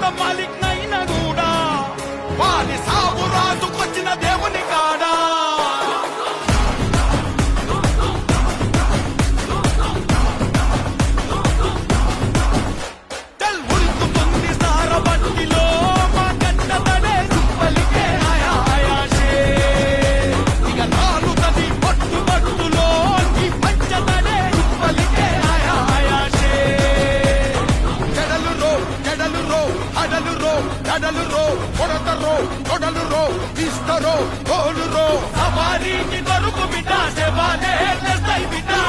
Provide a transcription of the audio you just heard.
సొంత మాలిక్ నైనా కూడా వారి సాగు రాజుకొచ్చిన దేవుని కాడా సవారీకి దొరుకు బిడ్డ సేవాలే చేస్తాయి బిడ్డ